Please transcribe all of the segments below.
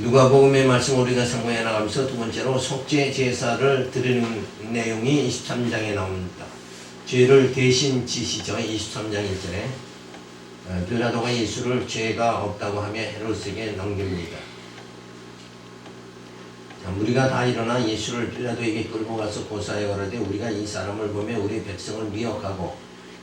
누가복음의 말씀 우리가 상고해 나가면서 두 번째로 속죄 제사를 드리는 내용이 23장에 나옵니다. 죄를 대신 지시죠. 23장 1절에 빌라도가 예수를 죄가 없다고 하며 헤롯에게 넘깁니다. 우리가 다 일어나 예수를 빌라도에게 끌고 가서 고사에 가라되 우리가 이 사람을 보며 우리 백성을 미혹하고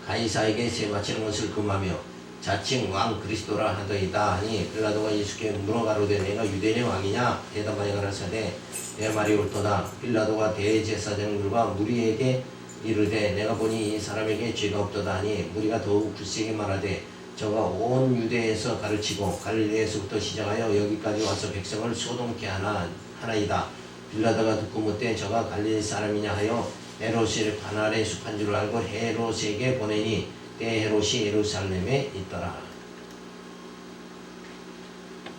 가이사에게 세 바치는 것을 금하며 자칭 왕 그리스도라 하더이다 하니 빌라도가 예수께 물어가로되 내가 유대인의 왕이냐 대답하여 가라사대 내 말이 옳도다. 빌라도가 대제사장들과 무리에게 이르되 내가 보니 이 사람에게 죄가 없도다 하니 무리가 더욱 굳세게 말하되 저가 온 유대에서 가르치고 갈릴리에서부터 시작하여 여기까지 와서 백성을 소동케 하나이다. 빌라도가 듣고 묻되 저가 갈릴리 사람이냐 하여 헤롯이 가나안에 숙한 줄 알고 헤롯에게 보내니 때 헤롯이 예루살렘에 있더라.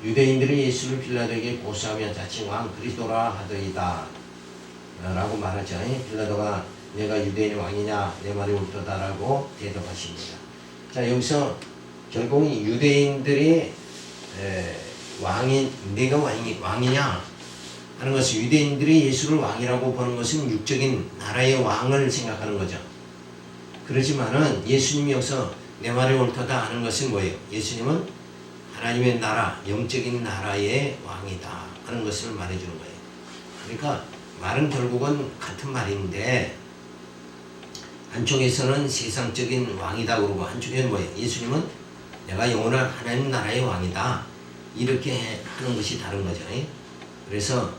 유대인들이 예수를 빌라도에게 고소하며 자칭 왕 그리스도라 하더이다 라고 말하죠. 빌라도가 내가 유대인의 왕이냐 내 말이 옳도다 라고 대답하십니다. 자, 여기서 결국 유대인들이 내가 왕이냐 하는 것은 유대인들이 예수를 왕이라고 보는 것은 육적인 나라의 왕을 생각하는 거죠. 그렇지만은 예수님이 여기서 내 말이 옳다 하는 것은 뭐예요? 예수님은 하나님의 나라, 영적인 나라의 왕이다 하는 것을 말해주는 거예요. 그러니까 말은 결국은 같은 말인데 한쪽에서는 세상적인 왕이다 그러고 한쪽에는 뭐예요? 예수님은 내가 영원한 하나님 나라의 왕이다 이렇게 하는 것이 다른 거죠. 그래서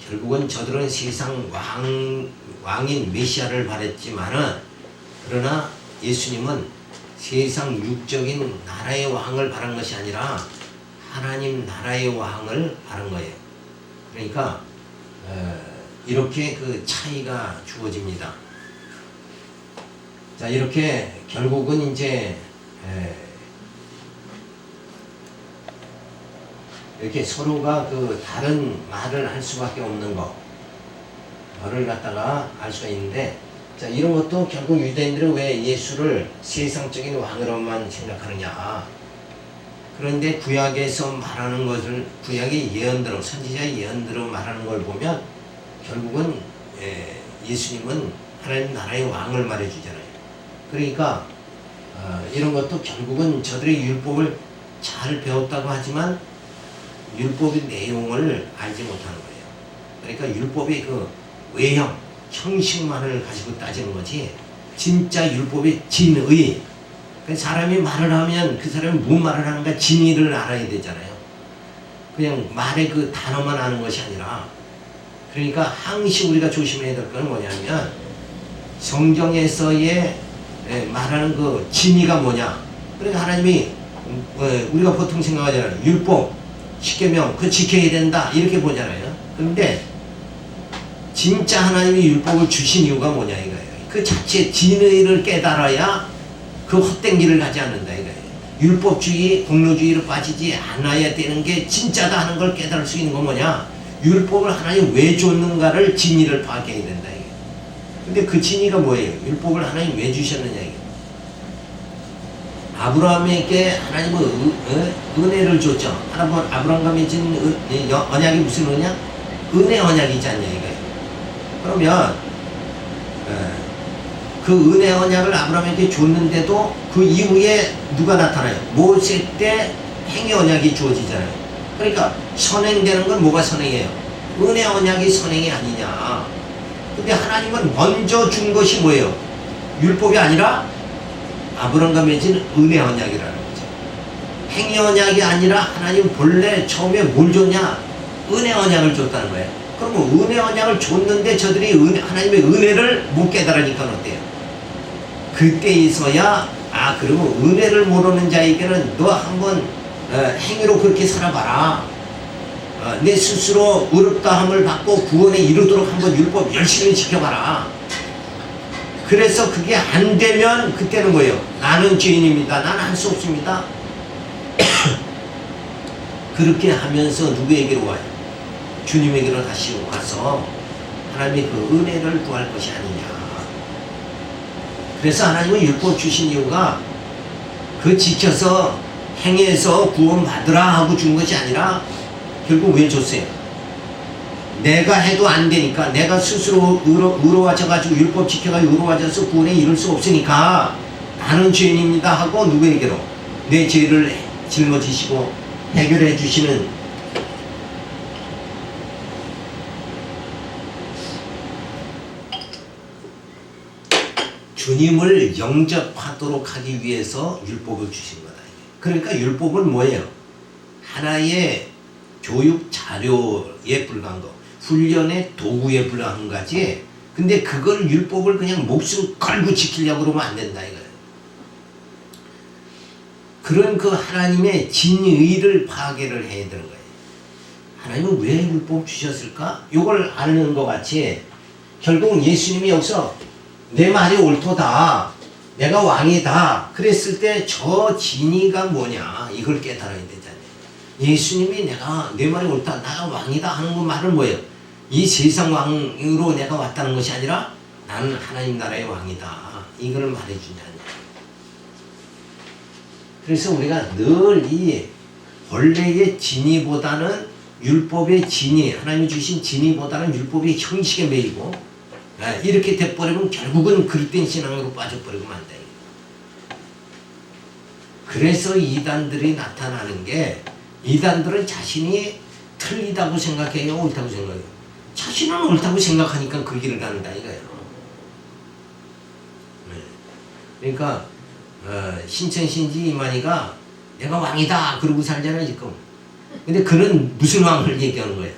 결국은 저들은 세상 왕인 메시아를 바랬지만은 그러나 예수님은 세상 육적인 나라의 왕을 바란 것이 아니라 하나님 나라의 왕을 바란 거예요. 그러니까 이렇게 그 차이가 주어집니다. 자, 이렇게 결국은 이제 이렇게 서로가 그 다른 말을 할 수밖에 없는 거를 갖다가 알 수가 있는데, 자, 이런 것도 결국 유대인들은 왜 예수를 세상적인 왕으로만 생각하느냐. 그런데 구약에서 말하는 것을, 구약의 예언대로, 선지자의 예언대로 말하는 걸 보면 결국은 예수님은 하나님 나라의 왕을 말해주잖아요. 그러니까 이런 것도 결국은 저들의 율법을 잘 배웠다고 하지만 율법의 내용을 알지 못하는 거예요. 그러니까 율법의 그 외형, 형식만을 가지고 따지는 거지 진짜 율법의 진의, 사람이 말을 하면 그 사람이 무슨 말을 하는가 진의를 알아야 되잖아요. 그냥 말의 그 단어만 아는 것이 아니라, 그러니까 항시 우리가 조심해야 될 건 뭐냐면 성경에서의 말하는 그 진의가 뭐냐. 그러니까 하나님이 우리가 보통 생각하잖아요. 율법, 십계명 그거 지켜야 된다 이렇게 보잖아요. 그런데 진짜 하나님이 율법을 주신 이유가 뭐냐 이거예요. 그 자체 진의를 깨달아야 그 헛된 길을 가지 않는다 이거예요. 율법주의, 공로주의로 빠지지 않아야 되는 게 진짜다 하는 걸 깨달을 수 있는 건 뭐냐. 율법을 하나님 왜 줬는가를 진의를 파악해야 된다 이거예요. 근데 그 진의가 뭐예요? 율법을 하나님 왜 주셨느냐 이거예요. 아브라함에게 하나님은 은혜를 줬죠. 아브라함과 맺은 언약이 무슨 언약? 은혜 언약이지 않냐 이거예요. 그러면 그 은혜 언약을 아브라함에게 줬는데도 그 이후에 누가 나타나요? 모세 때 행위 언약이 주어지잖아요. 그러니까 선행되는 건 뭐가 선행이에요? 은혜 언약이 선행이 아니냐. 근데 하나님은 먼저 준 것이 뭐예요? 율법이 아니라 아브라함과 맺은 은혜 언약이라는 거죠. 행위 언약이 아니라 하나님 본래 처음에 뭘 줬냐? 은혜 언약을 줬다는 거예요. 그러면 은혜 언약을 줬는데 저들이 하나님의 은혜를 못 깨달으니까 어때요? 그때에서야 그러면 은혜를 모르는 자에게는 너 한번 행위로 그렇게 살아봐라. 내 스스로 의롭다함을 받고 구원에 이르도록 한번 율법 열심히 지켜봐라. 그래서 그게 안 되면 그때는 뭐예요? 나는 죄인입니다. 나는 할 수 없습니다. 그렇게 하면서 누구에게로 와요? 주님에게로 다시 와서 하나님의 그 은혜를 구할 것이 아니냐. 그래서 하나님은 율법 주신 이유가 그 지켜서 행해서 구원 받으라 하고 준 것이 아니라 결국 왜 줬어요? 내가 해도 안 되니까, 내가 스스로 의로워져가지고 율법 지켜가지고 의로워져서 구원에 이룰 수 없으니까 나는 죄인입니다 하고 누구에게로? 내 죄를 짊어지시고 해결해 주시는 주님을 영접하도록 하기 위해서 율법을 주신 거다. 그러니까 율법은 뭐예요? 하나의 교육 자료에 불과한 거, 훈련의 도구에 불과한 거지. 근데 그걸 율법을 그냥 목숨 걸고 지키려고 그러면 안 된다 이거예요. 그런 그 하나님의 진의를 파괴를 해야 되는 거예요. 하나님은 왜 율법 주셨을까? 이걸 아는 것 같이 결국은 예수님이 여기서 내 말이 옳도다, 내가 왕이다 그랬을 때 저 진의가 뭐냐 이걸 깨달아야 되잖아요. 예수님이 내 말이 옳다, 나가 왕이다 하는 그 말은 뭐예요? 이 세상 왕으로 내가 왔다는 것이 아니라 나는 하나님 나라의 왕이다 이걸 말해주냐냐. 그래서 우리가 늘 이 본래의 진의보다는 율법의 진의, 하나님이 주신 진의보다는 율법의 형식에 매이고 이렇게 돼버리면 결국은 그릇된 신앙으로 빠져버리고 만다. 그래서 이단들이 나타나는 게, 이단들은 자신이 틀리다고 생각해요, 옳다고 생각해요? 자신은 옳다고 생각하니까 그 길을 가는다 이거예요. 그러니까 신천신지 이만희가 내가 왕이다 그러고 살잖아요 지금. 근데 그는 무슨 왕을 얘기하는 거예요?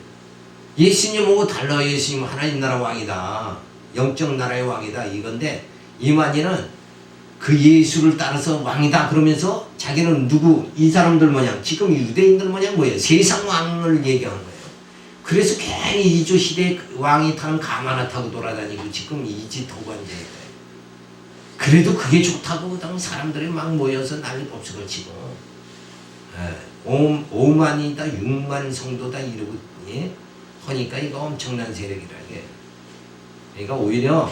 예수님하고 달라. 예수님은 하나님 나라 왕이다, 영적 나라의 왕이다 이건데, 이만희는 그 예수를 따라서 왕이다 그러면서 자기는 누구, 이 사람들 모양, 지금 유대인들 모양 뭐예요? 세상 왕을 얘기하는 거예요. 그래서 괜히 이조 시대에 왕이 타는 감 하나 타고 돌아다니고 지금 이지토고 앉아있어요. 그래도 그게 좋다고 사람들이 막 모여서 난리 법석을 치고 5만이다 6만 성도다 이러고 하니까 이거 엄청난 세력이라 이게. 그러니까 오히려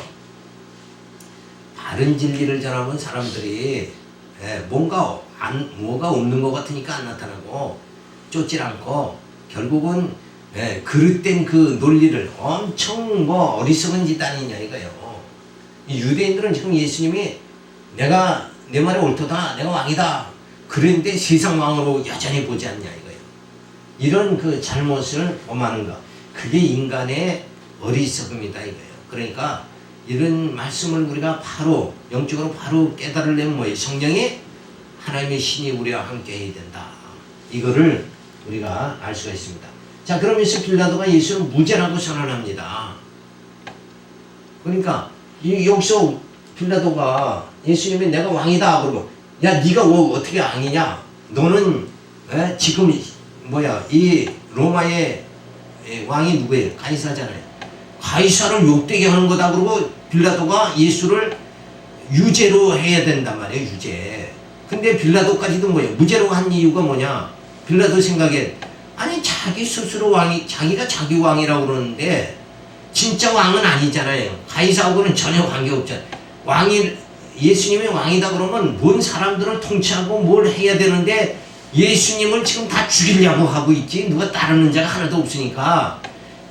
바른 진리를 전하면 사람들이 뭐가 없는 것 같으니까 안 나타나고 쫓질 않고 결국은 그릇된 그 논리를 엄청 뭐 어리석은 짓 아니냐 이거예요. 이 유대인들은 지금 예수님이 내가 내 말이 옳도다, 내가 왕이다 그런데 세상 왕으로 여전히 보지 않냐 이거예요. 이런 그 잘못을 범하는 것, 그게 인간의 어리석음이다 이거예요. 그러니까 이런 말씀을 우리가 바로 영적으로 바로 깨달으려면 뭐예요? 성령이 하나님의 신이 우리와 함께 해야 된다. 이거를 우리가 알 수가 있습니다. 자, 그러면서 빌라도가 예수를 무죄라고 선언합니다. 그러니까 여기서 빌라도가 예수님이 내가 왕이다 그러고, 야 네가 어떻게 왕이냐? 너는 지금 이 로마의 왕이 누구예요? 가이사잖아요. 가이사를 욕되게 하는 거다 그러고 빌라도가 예수를 유죄로 해야 된단 말이에요. 유죄. 근데 빌라도까지도 뭐예요? 무죄로 한 이유가 뭐냐? 빌라도 생각에 아니 자기 스스로 왕이, 자기가 자기 왕이라고 그러는데 진짜 왕은 아니잖아요. 가이사하고는 전혀 관계없잖아요. 예수님이 왕이다 그러면 뭔 사람들을 통치하고 뭘 해야 되는데 예수님을 지금 다 죽이려고 하고 있지. 누가 따르는 자가 하나도 없으니까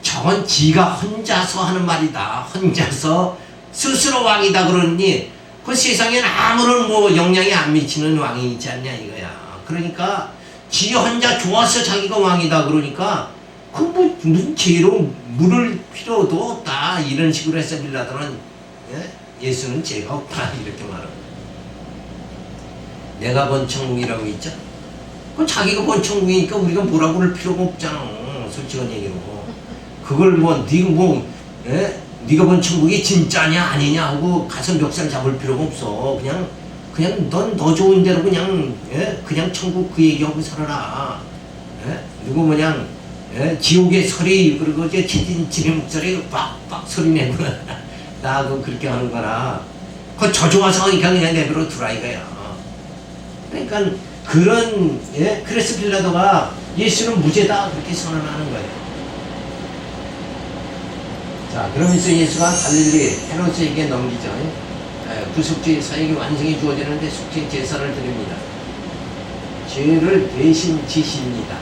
저건 지가 혼자서 하는 말이다. 혼자서 스스로 왕이다 그러니 그 세상에는 아무런 영향이 안 미치는 왕이 있지 않냐 이거야. 그러니까 지 혼자 좋아서 자기가 왕이다 그러니까 그 무슨 죄로 물을 필요도 없다 이런 식으로 해서 빌라도는 예수는 죄가 없다 이렇게 말합니다. 내가 본 천국이라고 있죠. 그건 자기가 본 천국이니까 우리가 뭐라고 할 필요가 없잖아. 솔직한 얘기로. 그걸 네가 본 천국이 진짜냐 아니냐 하고 가서 멱살 잡을 필요가 없어. 그냥 넌 너 좋은 대로 그냥 천국 그 얘기하고 살아라. 누구 지옥의 소리 그리고 지진 목소리 빡빡 소리 내고 나하고 그렇게 하는 거라. 그거 저 좋아서 하니까 그냥 내버려 두라 이거야. 그러니까 그래서 빌라도가 예수는 무죄다 그렇게 선언하는 거예요. 자, 그러면서 예수가 갈릴리 헤롯에게 넘기죠. 구속주의 사역이 완성이 주어지는데 속죄 제사를 드립니다. 죄를 대신 지십니다.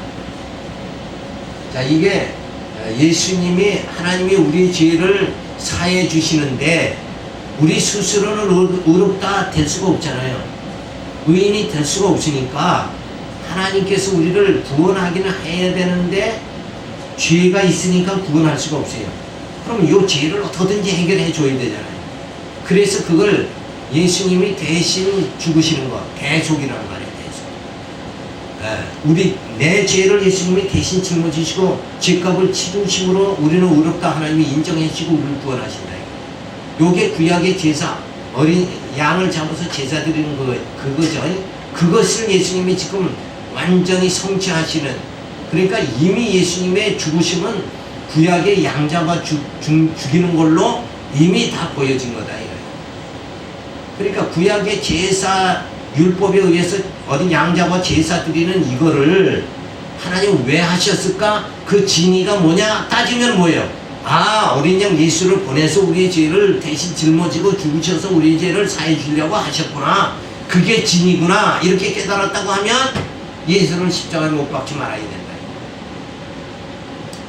자, 이게 예수님이 하나님이 우리 죄를 사해 주시는데 우리 스스로는 의롭다 될 수가 없잖아요. 의인이 될 수가 없으니까 하나님께서 우리를 구원하기는 해야 되는데 죄가 있으니까 구원할 수가 없어요. 그럼 이 죄를 어떻게든지 해결해 줘야 되잖아요. 그래서 그걸 예수님이 대신 죽으시는 것, 대속이라는 말이에요. 대속. 내 죄를 예수님이 대신 짊어지시고 죄값을 치르심으로 우리는 의롭다 하나님이 인정해 주시고 우리를 구원하신다. 요게 구약의 제사, 어린 양을 잡아서 제사 드리는 그거죠. 그것을 예수님이 지금 완전히 성취하시는, 그러니까 이미 예수님의 죽으심은 구약의 양 잡아 죽이는 걸로 이미 다 보여진 거다 이거예요. 그러니까 구약의 제사 율법에 의해서 어린 양 잡아 제사 드리는 이거를 하나님 왜 하셨을까? 그 진의가 뭐냐 따지면 뭐예요? 어린 양 예수를 보내서 우리의 죄를 대신 짊어지고 죽으셔서 우리의 죄를 사해 주려고 하셨구나. 그게 진이구나. 이렇게 깨달았다고 하면 예수를 십자가에 못 박지 말아야 된다.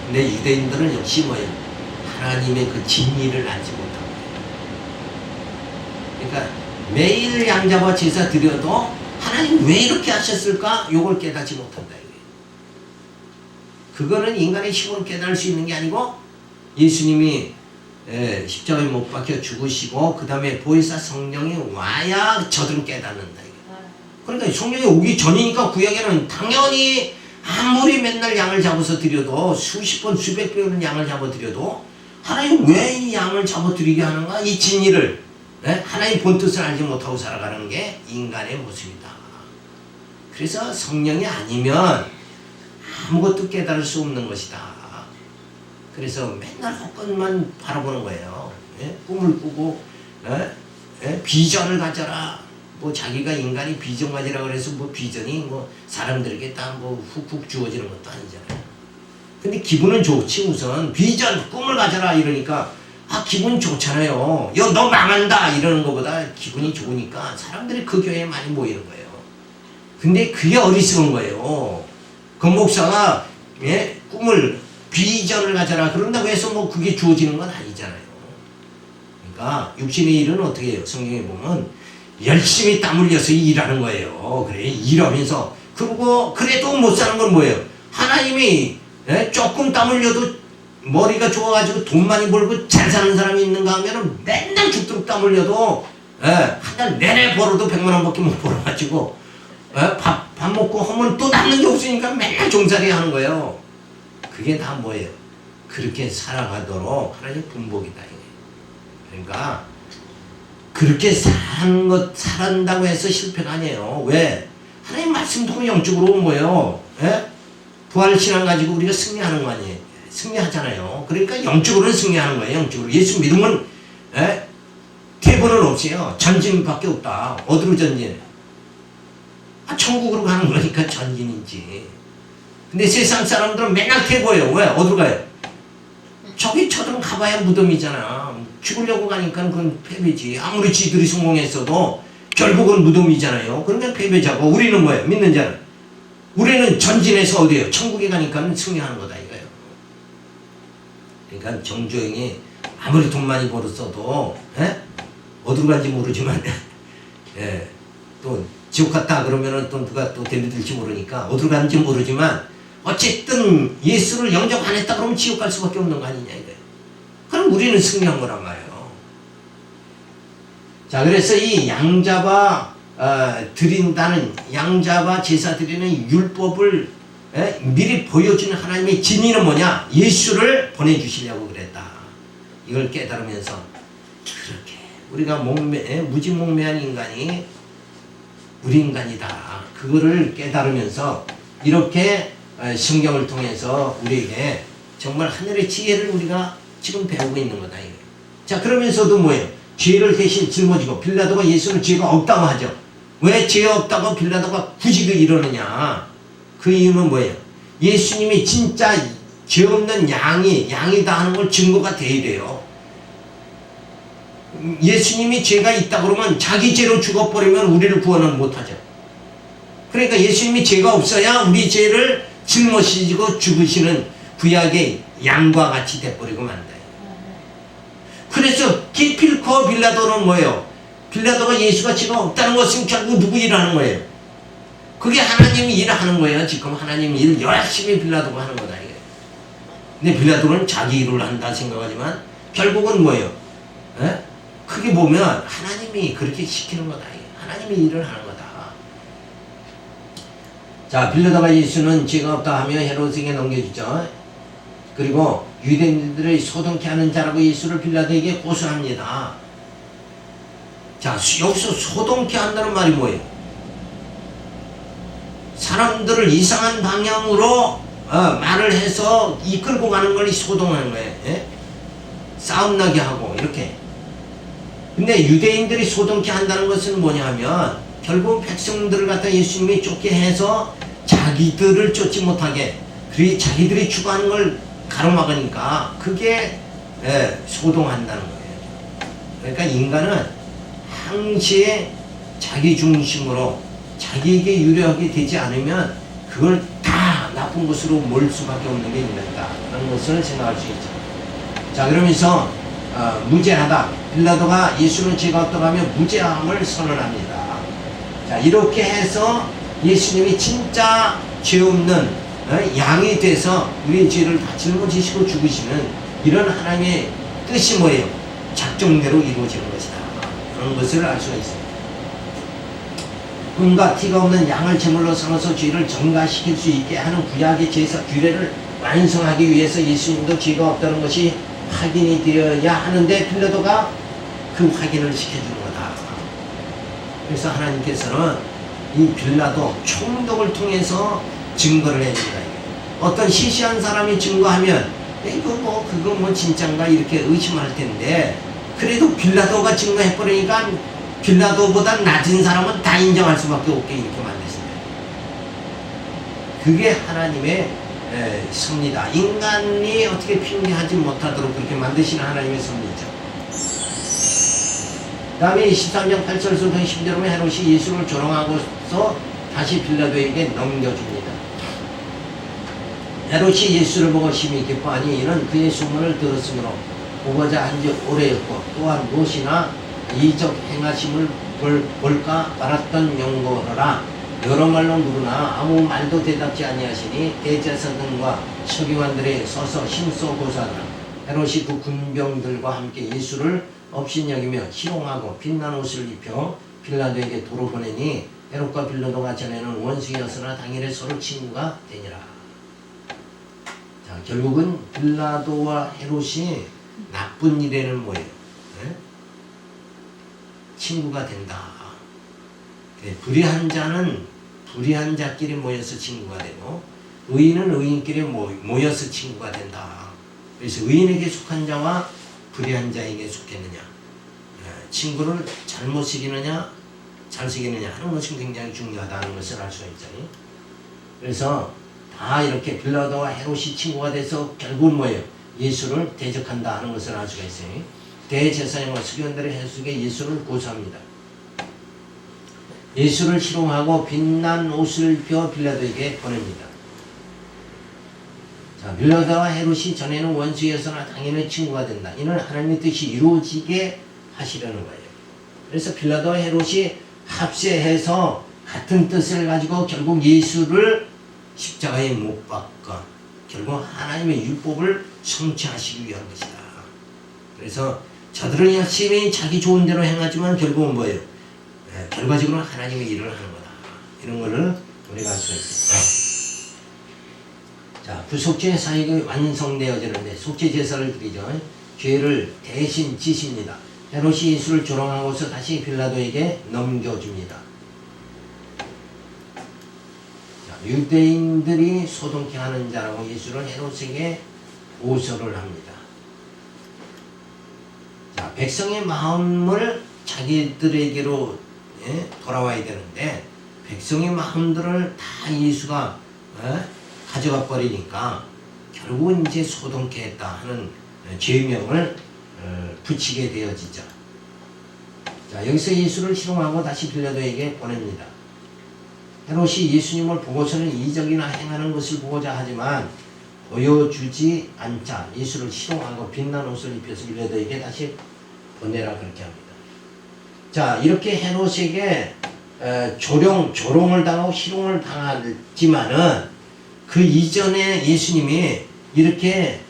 근데 유대인들은 역시 뭐예요? 하나님의 그 진리를 알지 못하고. 그러니까 매일 양 잡아 제사 드려도 하나님 왜 이렇게 하셨을까? 요걸 깨닫지 못한다. 그거는 인간의 힘으로 깨달을 수 있는 게 아니고 예수님이 십자가에 못 박혀 죽으시고 그 다음에 보혜사 성령이 와야 저들은 깨닫는다. 그러니까 성령이 오기 전이니까 구약에는 당연히 아무리 맨날 양을 잡아서 드려도 수십 번 수백 번은 양을 잡아 드려도 하나님 왜 이 양을 잡아 드리게 하는가? 이 진리를 하나님 본뜻을 알지 못하고 살아가는 게 인간의 모습이다. 그래서 성령이 아니면 아무것도 깨달을 수 없는 것이다. 그래서 맨날 헛것만 바라보는 거예요. 꿈을 꾸고 비전을 가져라. 뭐 자기가 인간이 비전 가지라 그래서 뭐 비전이 뭐 사람들에게 딱 뭐 훅훅 주어지는 것도 아니잖아요. 근데 기분은 좋지. 우선 비전 꿈을 가져라 이러니까 기분 좋잖아요. 너 망한다 이러는 것보다 기분이 좋으니까 사람들이 그 교회에 많이 모이는 거예요. 근데 그게 어리석은 거예요. 그 목사가 꿈을 비전을 가져라 그런다고 해서 뭐 그게 주어지는 건 아니잖아요. 그러니까 육신의 일은 어떻게 해요? 성경에 보면 열심히 땀 흘려서 일하는 거예요. 그래 일하면서 그리고 그래도 못 사는 건 뭐예요? 하나님이 조금 땀 흘려도 머리가 좋아가지고 돈 많이 벌고 잘 사는 사람이 있는가 하면은 맨날 죽도록 땀 흘려도 한 달 내내 벌어도 100만 원밖에 못 벌어가지고 밥 먹고 하면 또 남는 게 없으니까 맨날 종살이 하는 거예요. 그게 다 뭐예요? 그렇게 살아가도록 하나님 분복이다. 그러니까 그렇게 살한다고 해서 실패가 아니에요. 왜? 하나님 말씀 통해 영적으로 뭐예요? 부활신앙 가지고 우리가 승리하는 거 아니에요? 승리하잖아요. 그러니까 영적으로는 승리하는 거예요. 영적으로. 예수 믿으면 대본은 없어요. 전진밖에 없다. 어디로 전진? 천국으로 가는 거니까 전진이지. 근데 세상 사람들은 맨날 태고해요. 왜? 어디로 가요? 저기 저들은 가봐야 무덤이잖아. 죽으려고 가니까 그건 패배지. 아무리 지들이 성공했어도 결국은 무덤이잖아요. 그러니까 패배자고 우리는 뭐예요? 믿는 자는. 우리는 전진해서 어디에요? 천국에 가니까 승리하는 거다 이거예요. 그러니까 정조영이 아무리 돈 많이 벌었어도 어디로 간지 모르지만 또 지옥 갔다 그러면은 또 누가 또 데려들지 모르니까 어디로 가는지 모르지만 어쨌든 예수를 영접 안 했다 그러면 지옥 갈 수밖에 없는 거 아니냐 이거예요. 그럼 우리는 승리한 거란 말이에요. 자, 그래서 이 양잡아 드린다는 양잡아 제사 드리는 율법을 미리 보여주는 하나님의 진리는 뭐냐? 예수를 보내주시려고 그랬다. 이걸 깨달으면서 그렇게 우리가 무지몽매한 인간이 우리 인간이다. 그거를 깨달으면서 이렇게 성경을 통해서 우리에게 정말 하늘의 지혜를 우리가 지금 배우고 있는 거다. 자, 그러면서도 뭐예요? 죄를 대신 짊어지고 빌라도가 예수는 죄가 없다고 하죠. 왜 죄 없다고 빌라도가 굳이 이러느냐? 그 이유는 뭐예요? 예수님이 진짜 죄 없는 양이다 하는 걸 증거가 돼야 돼요. 예수님이 죄가 있다 그러면 자기 죄로 죽어버리면 우리를 구원은 못하죠. 그러니까 예수님이 죄가 없어야 우리 죄를 짊어지고 죽으시는 구약의 양과 같이 돼버리고 만다. 그래서 기필코 빌라도는 뭐예요? 빌라도가 예수가 지금 없다는 것은 결국 누구 일을 하는 거예요? 그게 하나님이 일을 하는 거예요. 지금 하나님 일 열심히 빌라도가 하는 거다 이게. 근데 빌라도는 자기 일을 한다 생각하지만 결국은 뭐예요? 에? 크게 보면 하나님이 그렇게 시키는 거다. 하나님이 일을 하는 거다. 자, 빌라도가 예수는 죄가 없다 하며 헤롯에게 넘겨주죠. 그리고 유대인들의 소동케 하는 자라고 예수를 빌라도에게 고소합니다. 자, 여기서 소동케 한다는 말이 뭐예요? 사람들을 이상한 방향으로 말을 해서 이끌고 가는 걸 소동하는 거예요. 예? 싸움 나게 하고 이렇게. 근데 유대인들이 소동케 한다는 것은 뭐냐면 결국 백성들을 갖다 예수님이 쫓게 해서 자기들을 쫓지 못하게, 그리고 자기들이 추구하는 걸 가로막으니까 그게 소동한다는 거예요. 그러니까 인간은 항시 자기 중심으로 자기에게 유리하게 되지 않으면 그걸 다 나쁜 것으로 몰 수밖에 없는 게 인간이다 라는 것을 생각할 수 있죠. 자, 그러면서 무죄하다. 빌라도가 예수는 죄가 없다고 하며 무죄함을 선언합니다. 자, 이렇게 해서 예수님이 진짜 죄 없는 양이 돼서 우리의 죄를 다 짊어지시고 죽으시는 이런 하나님의 뜻이 뭐예요? 작정대로 이루어지는 것이다. 그런 것을 알 수가 있습니다. 흠과 티가 없는 양을 제물로 삼아서 죄를 전가시킬 수 있게 하는 구약의 제사 규례를 완성하기 위해서 예수님도 죄가 없다는 것이 확인이 되어야 하는데 빌라도가 그 확인을 시켜주는 거다. 그래서 하나님께서는 이 빌라도 총독을 통해서 증거를 해줍니다. 어떤 시시한 사람이 증거하면 그거 뭐 진짠가 이렇게 의심할 텐데, 그래도 빌라도가 증거해버리니까 빌라도보다 낮은 사람은 다 인정할 수밖에 없게 이렇게 만드신다. 그게 하나님의 섭니다. 인간이 어떻게 핑계하지 못하도록 그렇게 만드시는 하나님의 섭리죠. 그 다음에 23장 8절에서 10절에 헤롯이 예수를 조롱하고서 다시 빌라도에게 넘겨줍니다. 헤롯이 예수를 보고 심히 기뻐하니 이는 그의 소문을 들었으므로 보고자 한지 오래였고, 또한 무엇이나 이적 행하심을 볼까 말았던 영고라. 여러 말로 물으나 아무 말도 대답지 아니하시니 대제사장과 서기관들이 서서 힘써 고소하더라. 헤롯이 그 군병들과 함께 예수를 업신여기며 희롱하고 빛난 옷을 입혀 빌라도에게 도로 보내니 헤롯과 빌라도가 전에는 원수였으나 당일에 서로 친구가 되니라. 자, 결국은 빌라도와 헤롯이 나쁜 일에는 뭐예요? 네? 친구가 된다. 불의한 자는 불의한 자끼리 모여서 친구가 되고, 의인은 의인끼리 모여서 친구가 된다. 그래서 의인에게 속한 자와 불의한 자에게 속했느냐, 친구를 잘못 새기느냐 잘 새기느냐 하는 것이 굉장히 중요하다는 것을 알 수가 있죠. 그래서 다 이렇게 빌라도와 헤롯이 친구가 돼서 결국은 뭐예요? 예수를 대적한다 하는 것을 알 수가 있어요. 대제사장과 서기관들의 해석에 예수를 고소합니다. 예수를 희롱하고 빛난 옷을 입혀 빌라도에게 보냅니다. 자, 빌라도와 헤롯이 전에는 원수였으나 당연히 친구가 된다. 이는 하나님의 뜻이 이루어지게 하시려는 거예요. 그래서 빌라도와 헤롯이 합세해서 같은 뜻을 가지고 결국 예수를 십자가에 못 박아 결국 하나님의 율법을 성취하시기 위한 것이다. 그래서 저들은 열심히 자기 좋은 대로 행하지만 결국은 뭐예요? 결과적으로 하나님의 일을 하는 거다. 이런 거를 우리가 알 수가 있습니다. 자, 구속죄 사역이 완성되어지는데 속죄 제사를 드리죠. 죄를 대신 지십니다. 헤롯이 예수를 조롱하고서 다시 빌라도에게 넘겨줍니다. 자, 유대인들이 소동케 하는 자라고 예수를 헤롯에게 고소를 합니다. 자, 백성의 마음을 자기들에게로 돌아와야 되는데 백성의 마음들을 다 예수가 가져가 버리니까 결국은 이제 소동케 했다 하는 죄명을 붙이게 되어지죠. 자, 여기서 예수를 희롱하고 다시 빌라도에게 보냅니다. 헤롯이 예수님을 보고서는 이적이나 행하는 것을 보고자 하지만 보여주지 않자. 예수를 희롱하고 빛난 옷을 입혀서 빌라도에게 다시 보내라 그렇게 합니다. 자, 이렇게 헤롯에게 조롱을 당하고 희롱을 당하지만은 그 이전에 예수님이 이렇게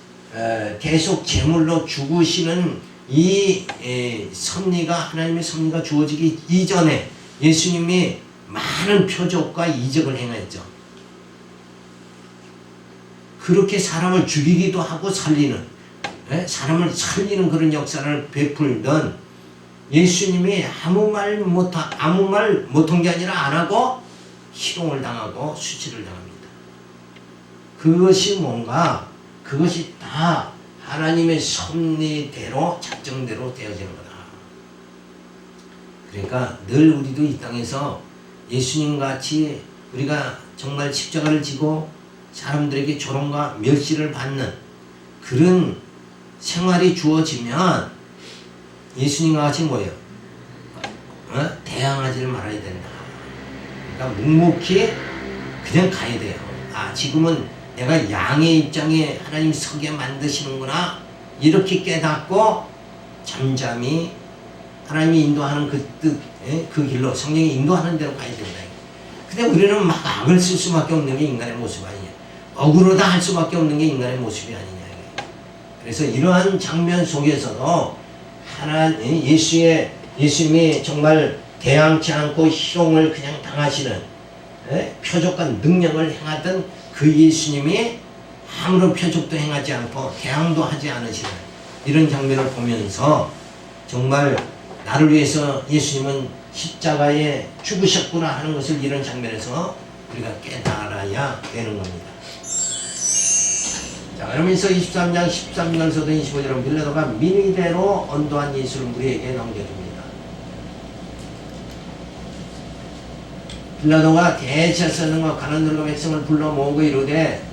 계속 제물로 죽으시는 이 섭리가, 하나님의 섭리가 주어지기 이전에 예수님이 많은 표적과 이적을 행했죠. 그렇게 사람을 죽이기도 하고 살리는, 사람을 살리는 그런 역사를 베풀던 예수님이 아무 말 못한 게 아니라 안 하고 희롱을 당하고 수치를 당합니다. 그것이 뭔가, 그것이 다 하나님의 섭리대로 작정대로 되어지는 거다. 그러니까 늘 우리도 이 땅에서 예수님 같이 우리가 정말 십자가를 지고 사람들에게 조롱과 멸시를 받는 그런 생활이 주어지면 예수님과 같이 뭐예요? 대항하지를 말아야 된다. 그러니까 묵묵히 그냥 가야 돼요. 아, 지금은 내가 양의 입장에 하나님 서게 만드시는구나, 이렇게 깨닫고 잠잠히 하나님이 인도하는 그 뜻, 그 길로, 성령이 인도하는 대로 가야 된다. 근데 우리는 막 악을 쓸 수밖에 없는 게 인간의 모습 아니냐, 억울하다 할 수밖에 없는 게 인간의 모습이 아니냐. 그래서 이러한 장면 속에서도 예수님이 정말 대항치 않고 희롱을 그냥 당하시는, 표적과 능력을 행하던 그 예수님이 아무런 표적도 행하지 않고 대항도 하지 않으시는 이런 장면을 보면서 정말 나를 위해서 예수님은 십자가에 죽으셨구나 하는 것을 이런 장면에서 우리가 깨달아야 되는 겁니다. 자, 그러면서 23장 13절서도 25절은 빌라도가 민의대로 언도한 예수를 우리에게 넘겨줍니다. 빌라도가 대제사장과 관원들과 백성을 불러 모으고 이르되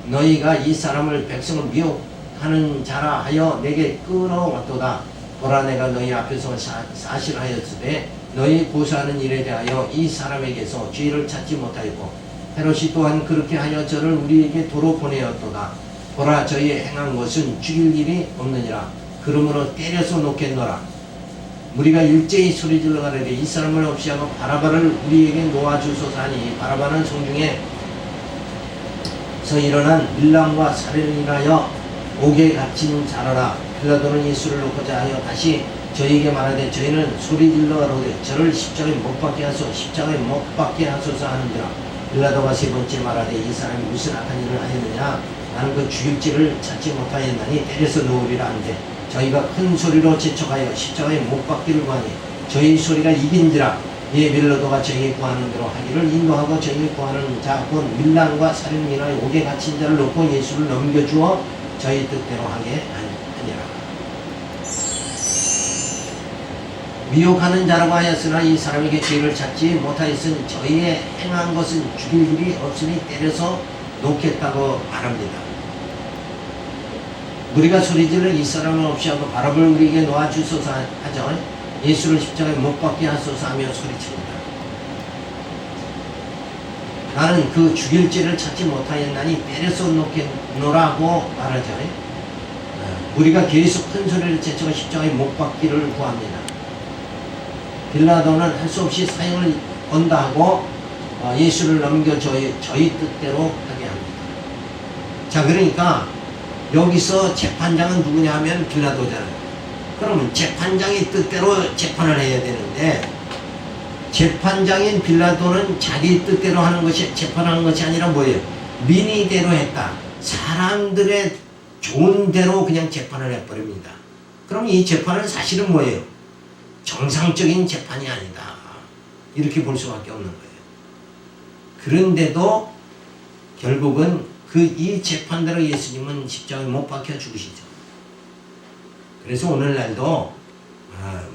너희가 이 사람을 백성을 미혹하는 자라 하여 내게 끌어왔도다. 보라, 내가 너희 앞에서 사실하였으되 너희 고사하는 일에 대하여 이 사람에게서 죄를 찾지 못하였고 헤롯이 또한 그렇게 하여 저를 우리에게 도로 보내었도다. 보라, 저희 행한 것은 죽일 일이 없느니라. 그러므로 때려서 놓겠노라. 우리가 일제히 소리질러 가려되 이 사람을 없이 하고 바라바를 우리에게 놓아주소서 하니, 바라바는 성중에서 일어난 밀람과 살인을 인하여 옥에 갇힌 자라라. 빌라도는 예수를 놓고자 하여 다시 저희에게 말하되 저희는 소리질러 가로되 저를 십자가에 못 박게 하소서, 십자가에 못 박게 하소서 하는지라. 빌라도가 세 번째 말하되 이 사람이 무슨 악한 일을 하였느냐, 나는 그 죽일지를 찾지 못하였나니 때려서 놓으리라 한데 저희가 큰 소리로 재촉하여 십자가에 못 박기를 구하니 저희 소리가 이긴지라. 이에 빌라도가 저희에게 구하는 대로 하기를 인도하고 저희에게 구하는 자 곧 밀람과 살인을 인하여 옥에 갇힌 자를 놓고 예수를 넘겨주어 저희 뜻대로 하게 하니라. 미혹하는 자라고 하였으나 이 사람에게 죄를 찾지 못하였으니 저희의 행한 것은 죽일 일이 없으니 때려서 놓겠다고 말합니다. 우리가 소리질러 이 사람을 없이 하고 바라볼 우리에게 놓아주소서 하죠. 예수를 십자가에 못 박게 하소서 하며 소리칩니다. 나는 그 죽일 죄를 찾지 못하였나니 때려서 놓겠노라고 말하죠. 우리가 계속 큰 소리를 제쳐가 십자가에 못 박기를 구합니다. 빌라도는 할 수 없이 사형을 언다 하고 예수를 넘겨 저희 뜻대로 하게 합니다. 자, 그러니까 여기서 재판장은 누구냐 하면 빌라도잖아요. 그러면 재판장의 뜻대로 재판을 해야 되는데 재판장인 빌라도는 자기 뜻대로 하는 것이, 재판하는 것이 아니라 뭐예요? 민의대로 했다. 사람들의 좋은 대로 그냥 재판을 해버립니다. 그럼 이 재판은 사실은 뭐예요? 정상적인 재판이 아니다. 이렇게 볼 수밖에 없는 거예요. 그런데도 결국은 이 재판대로 예수님은 십자가에 못 박혀 죽으시죠. 그래서 오늘날도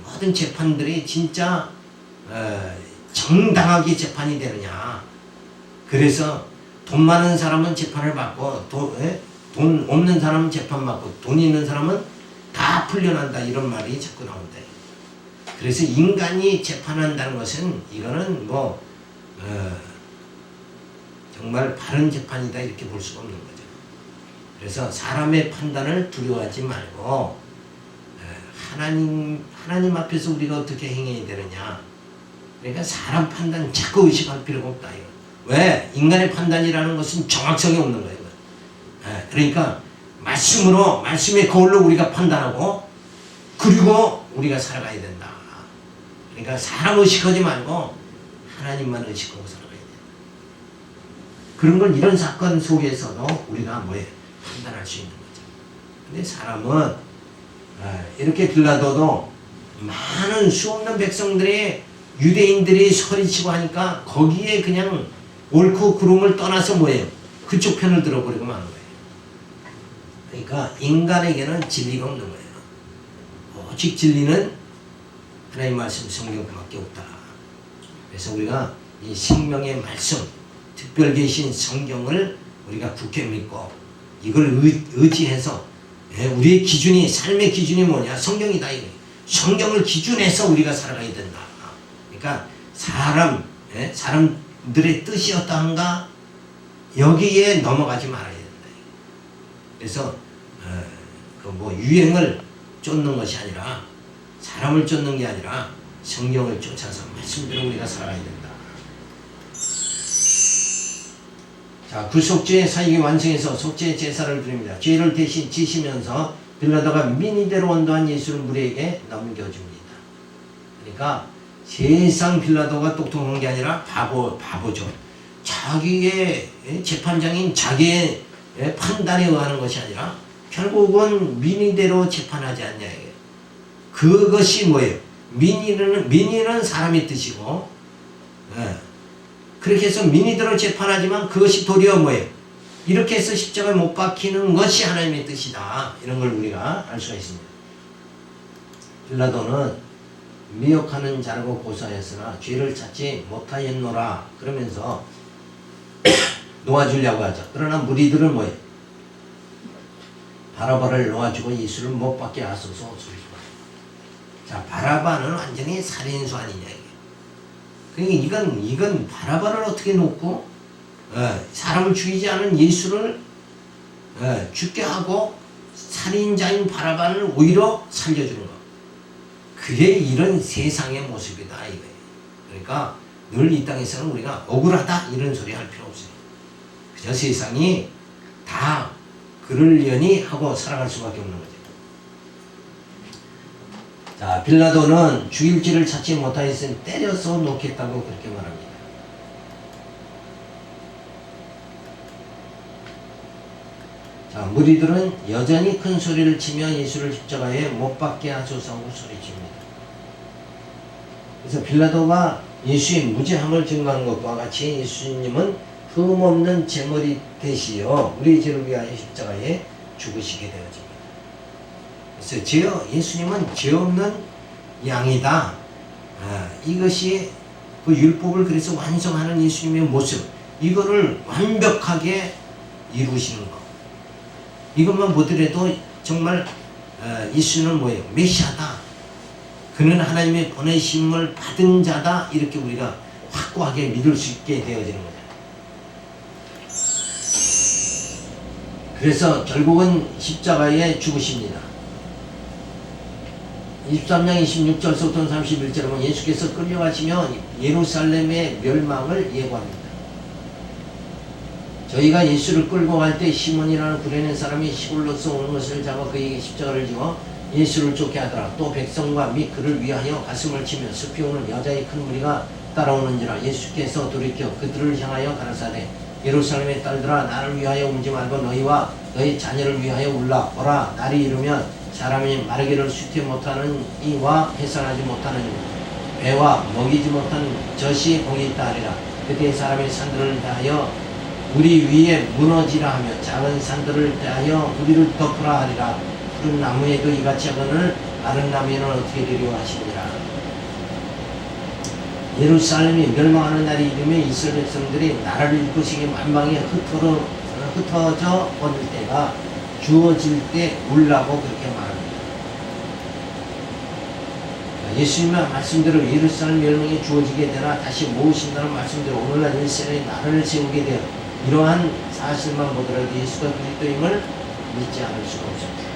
모든 재판들이 진짜 정당하게 재판이 되느냐. 그래서 돈 많은 사람은 재판을 받고 돈 없는 사람은 재판받고 돈 있는 사람은 다 풀려난다, 이런 말이 자꾸 나온다. 그래서 인간이 재판한다는 것은 이거는 정말 바른 재판이다, 이렇게 볼 수가 없는 거죠. 그래서 사람의 판단을 두려워하지 말고 하나님 앞에서 우리가 어떻게 행해야 되느냐. 그러니까 사람 판단 자꾸 의식할 필요가 없다. 이거. 왜? 인간의 판단이라는 것은 정확성이 없는 거예요. 그러니까 말씀의 거울로 우리가 판단하고 그리고 우리가 살아가야 된다. 그러니까 사람 의식하지 말고 하나님만 의식하고 살아가야 된다. 그런 걸 이런 사건 속에서도 우리가 판단할 수 있는 거죠. 근데 사람은 이렇게 빌라도도 많은 수없는 백성들이 유대인들이 소리치고 하니까 거기에 그냥 옳고 그름을 떠나서 그쪽 편을 들어버리고 마는 거예요. 그러니까 인간에게는 진리가 없는 거예요. 오직 진리는 하나님 말씀 성경밖에 없다. 그래서 우리가 이 생명의 말씀, 특별 계신 성경을 우리가 굳게 믿고 이걸 의지해서 우리의 기준이 삶의 기준이 뭐냐? 성경이다. 이거. 성경을 기준해서 우리가 살아가야 된다. 그러니까 사람들의 뜻이 어떠한가 여기에 넘어가지 말아야 된다. 그래서 유행을 쫓는 것이 아니라 사람을 쫓는 게 아니라 성경을 쫓아서 말씀대로 우리가 살아가야 된다. 자, 그 속죄의 사역이 완성해서 속죄의 제사를 드립니다. 죄를 대신 지시면서 빌라도가 민의대로 언도한 예수를 무리에게 넘겨줍니다. 그러니까 세상 빌라도가 똑똑한 게 아니라 바보죠. 자기의 재판장인 자기의 판단에 의하는 것이 아니라 결국은 민의대로 재판하지 않냐. 그것이 뭐예요? 민의는 사람의 뜻이고 그렇게 해서 민의대로 재판하지만 그것이 도리어 이렇게 해서 십자가에 못 박히는 것이 하나님의 뜻이다. 이런 걸 우리가 알 수가 있습니다. 빌라도는 미혹하는 자라고 고사했으나 죄를 찾지 못하였노라 그러면서 놓아주려고 하죠. 그러나 무리들은 바라바를 놓아주고 예수를 못 박게 하소서 소리죠. 자, 바라바는 완전히 살인수 아니냐 이게. 그러니까 이건 바라바를 어떻게 놓고 사람을 죽이지 않은 예수를 죽게 하고 살인자인 바라바를 오히려 살려주는 거. 그게 이런 세상의 모습이다 이거예요. 그러니까 늘 이 땅에서는 우리가 억울하다 이런 소리 할 필요 없어요. 그저 세상이 다 그러려니 하고 살아갈 수밖에 없는 거죠. 자, 빌라도는 죽일 죄를 찾지 못하였으니 때려서 놓겠다고 그렇게 말합니다. 자, 무리들은 여전히 큰 소리를 치며 예수를 십자가에 못 박게 하소서 하고 소리칩니다. 그래서 빌라도가 예수의 무죄함을 증거하는 것과 같이 예수님은 흠없는 제물이 되시어 우리 죄를 위하여 십자가에 죽으시게 되어집니다. 그래서 예수님은 죄 없는 양이다. 이것이 그 율법을 그래서 완성하는 예수님의 모습, 이거를 완벽하게 이루시는 것. 이것만 보더라도 정말 예수는 메시아다. 그는 하나님의 보내심을 받은 자다. 이렇게 우리가 확고하게 믿을 수 있게 되어지는 거죠. 그래서 결국은 십자가에 죽으십니다. 23장 26절부터 31절에 보면 예수께서 끌려가시며 예루살렘의 멸망을 예고합니다. 저희가 예수를 끌고 갈 때 시몬이라는 구레네 사람이 시골로서 오는 것을 잡아 그에게 십자가를 지어 예수를 쫓게 하더라. 또 백성과 및 그를 위하여 가슴을 치며 숲이 오는 여자의 큰 무리가 따라오는지라. 예수께서 돌이켜 그들을 향하여 가라사대 예루살렘의 딸들아 나를 위하여 울지 말고 너희와 너희 자녀를 위하여 울라. 보라 날이 이르면 사람이 마르기를 숫지 못하는 이와 해산하지 못하는 배와 먹이지 못하는 젖이 거기 있다 하리라. 그때 사람의 산들을 대하여 우리 위에 무너지라 하며 작은 산들을 대하여 우리를 덮으라 하리라. 푸른 나무에도 이같이 하거늘 마른 나무에는 어떻게 되리오 하시니라. 예루살렘이 멸망하는 날이 이르면 이스라엘 백성들이 나라를 일구시기 만방에 흩어져 버릴 때가 주어질 때 울라고 그렇게 말합니다. 예수님의 말씀대로 예루살렘 멸망이 주어지게 되나 다시 모으신다는 말씀대로 오늘날 이스라엘이 나라를 세우게 되어 이러한 사실만 보더라도 예수가 그리스도임을 믿지 않을 수가 없습니다.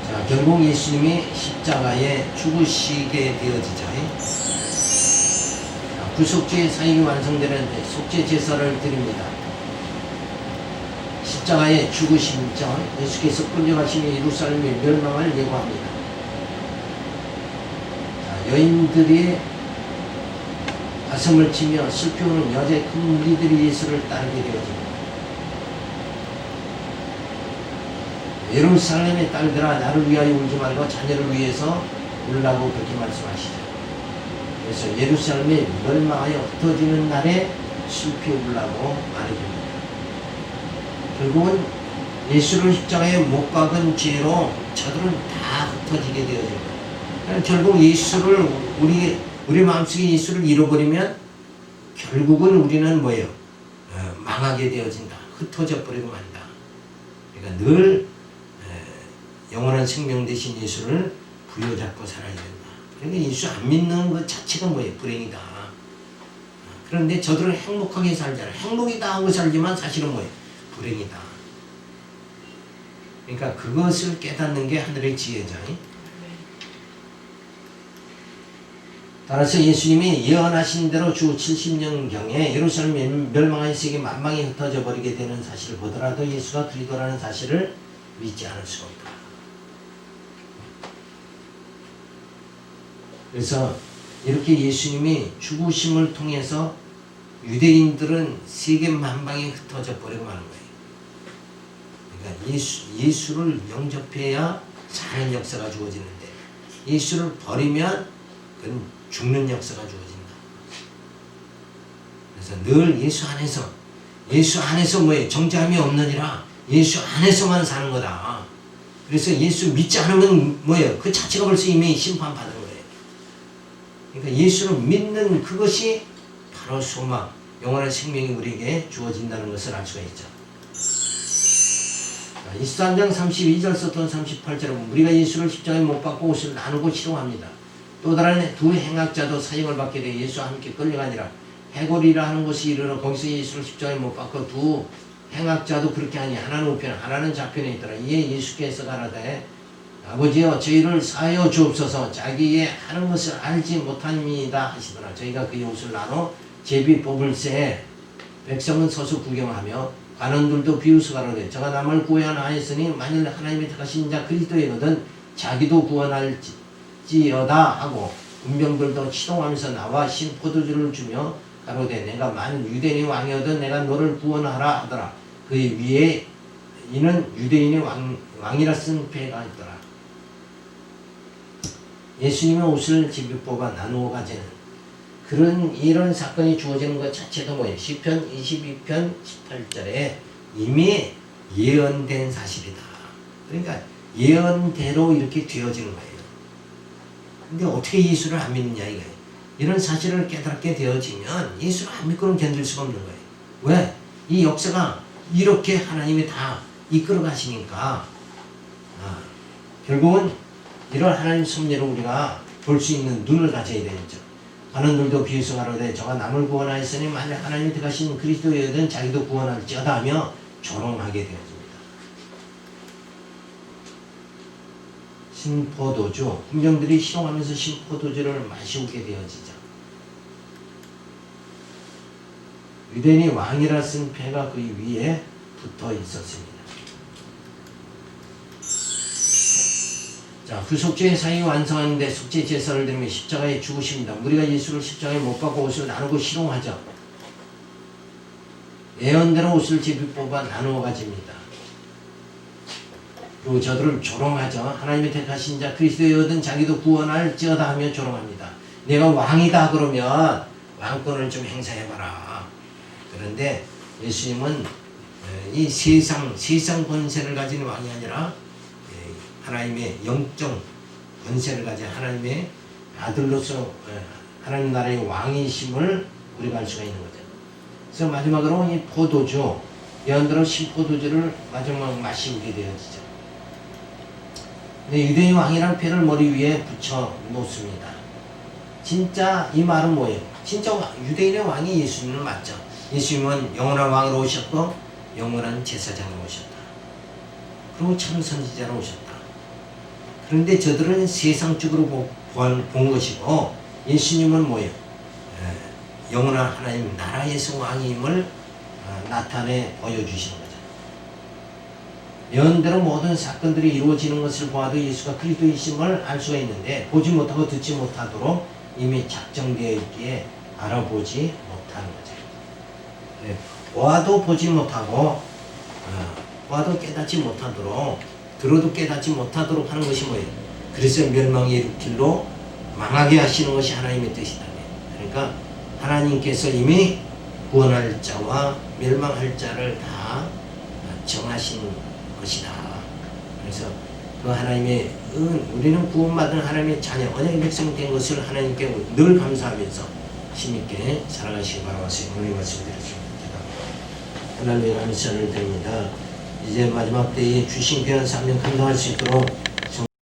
자, 결국 예수님이 십자가에 죽으시게 되어지죠. 구속주의 사역이 완성되는데 속죄 제사를 드립니다. 십자가에 죽으신 전 예수께서 끌려가시며 예루살렘에 멸망을 예고합니다. 자, 여인들이 가슴을 치며 슬퍼하는 여자의 큰 무리들이 예수를 따르게 되어집니다. 예루살렘의 딸들아 나를 위하여 울지 말고 자녀를 위해서 울라고 그렇게 말씀하시죠. 그래서 예루살렘이 멸망하여 흩어지는 날에 슬피 울라고 말해줍니다. 결국은 예수를 십자가에 못 박은 죄로 저들은 다 흩어지게 되어집니다. 결국 예수를 우리 마음속에 예수를 잃어버리면 결국은 우리는 뭐예요? 망하게 되어진다. 흩어져 버리고 만다. 그러니까 늘 영원한 생명 되신 예수를 부여잡고 살아야 된다. 그러니까 예수 안 믿는 것 자체가 뭐예요? 불행이다. 그런데 저들은 행복하게 살잖아요. 행복이다 하고 살지만 사실은 뭐예요? 불행이다. 그러니까 그것을 깨닫는 게 하늘의 지혜죠. 따라서 예수님이 예언하신 대로 주 70년경에 예루살렘이 멸망한 세계 만방이 흩어져 버리게 되는 사실을 보더라도 예수가 그리스도라는 사실을 믿지 않을 수가 없다. 그래서 이렇게 예수님이 죽으심을 통해서 유대인들은 세계 만방에 흩어져 버리고 마는 거예요. 그러니까 예수를 영접해야 사는 역사가 주어지는데 예수를 버리면 그건 죽는 역사가 주어진다. 그래서 늘 예수 안에서 뭐예요? 정죄함이 없느니라. 예수 안에서만 사는 거다. 그래서 예수 믿지 않으면 뭐예요? 그 자체가 벌써 이미 심판받은 거예요. 그러니까 예수를 믿는 그것이 바로 소망, 영원한 생명이 우리에게 주어진다는 것을 알 수가 있죠. 23장 32절부터 38절에 보면 우리가 예수를 십자가에 못 박고 옷을 나누고 희롱합니다. 또 다른 두 행악자도 사형을 받게 되어 예수와 함께 끌려가니라. 해골이라 하는 곳이 이르러 거기서 예수를 십자가에 못 박고 두 행악자도 그렇게 하니 하나는 우편 하나는 좌편에 있더라. 이에 예수께서 가라되 아버지여 저희를 사하여 주옵소서. 자기의 하는 것을 알지 못합니다 하시더라. 저희가 그의 옷을 나눠 제비 뽑을새 백성은 서서 구경하며 관원들도 비웃어 가로되 저가 남을 구원하나 하였으니 만일 하나님의 택하신 자 그리스도이거든 자기도 구원할지어다 하고 군병들도 치동하면서 나와 신 포도주를 주며 가로되 내가 만일 유대인의 왕이어든 내가 너를 구원하라 하더라. 그의 위에 이는 유대인의 왕이라 쓴 패가 있더라. 예수님의 옷을 제비 뽑아 나누어 가지는 이런 사건이 주어지는 것 자체가 뭐예요? 시편 22편 18절에 이미 예언된 사실이다. 그러니까 예언대로 이렇게 되어지는 거예요. 근데 어떻게 예수를 안 믿느냐 이거예요. 이런 사실을 깨닫게 되어지면 예수를 안 믿고는 견딜 수가 없는 거예요. 왜? 이 역사가 이렇게 하나님이 다 이끌어 가시니까 결국은 이런 하나님 섭리를 우리가 볼 수 있는 눈을 가져야 되겠죠. 관원들도 비웃어 가로되 저가 남을 구원하였으니 만일 하나님이 택하신 그리스도여든 자기도 구원할지어다 하며 조롱하게 되어집니다. 신포도주, 군병들이 희롱하면서 신포도주를 마시우게 되어지죠. 유대인이 왕이라 쓴 패가 그 위에 붙어 있었습니다. 자, 구속죄의 사역이 완성하는데 속죄 제사를 드리며 십자가에 죽으십니다. 우리가 예수를 십자가에 못 박고 옷을 나누고 희롱하죠. 예언대로 옷을 제비 뽑아 나누어 가집니다. 그리고 저들을 조롱하죠. 하나님의 택하신 자 그리스도여든 자기도 구원할지어다 하며 조롱합니다. 내가 왕이다 그러면 왕권을 좀 행사해봐라. 그런데 예수님은 이 세상 권세를 가진 왕이 아니라 하나님의 영적 권세를 가진 하나님의 아들로서 하나님 나라의 왕이심을 우리가 알 수가 있는 거죠. 그래서 마지막으로 이 포도주, 예언대로 신포도주를 마지막 마시게 되어지죠. 근데 유대인 왕이라는 패를 머리 위에 붙여 놓습니다. 진짜 이 말은 뭐예요? 진짜 유대인의 왕이 예수님은 맞죠. 예수님은 영원한 왕으로 오셨고 영원한 제사장으로 오셨다. 그리고 참 선지자로 오셨다. 그런데 저들은 세상적으로 본 것이고 예수님은 뭐예요? 영원한 하나님 나라에서 왕임을 나타내 보여주시는 거죠. 예언대로 모든 사건들이 이루어지는 것을 보아도 예수가 그리스도이심을 알 수가 있는데 보지 못하고 듣지 못하도록 이미 작정되어 있기에 알아보지 못하는 거죠. 보아도 보지 못하고 보아도 깨닫지 못하도록 들어도 깨닫지 못하도록 하는 것이 뭐예요? 그래서 멸망에 이를 길로 망하게 하시는 것이 하나님의 뜻이다. 그러니까 하나님께서 이미 구원할 자와 멸망할 자를 다 정하신 것이다. 그래서 그 하나님의 우리는 구원받은 하나님의 자녀, 언약의 백성 된 것을 하나님께 늘 감사하면서 힘있게 살아가시기 바라와서 오늘 말씀 드렸습니다. 하나님의 감사를 드립니다. 이제 마지막 때에 주신 귀한 사명 감당할 수 있도록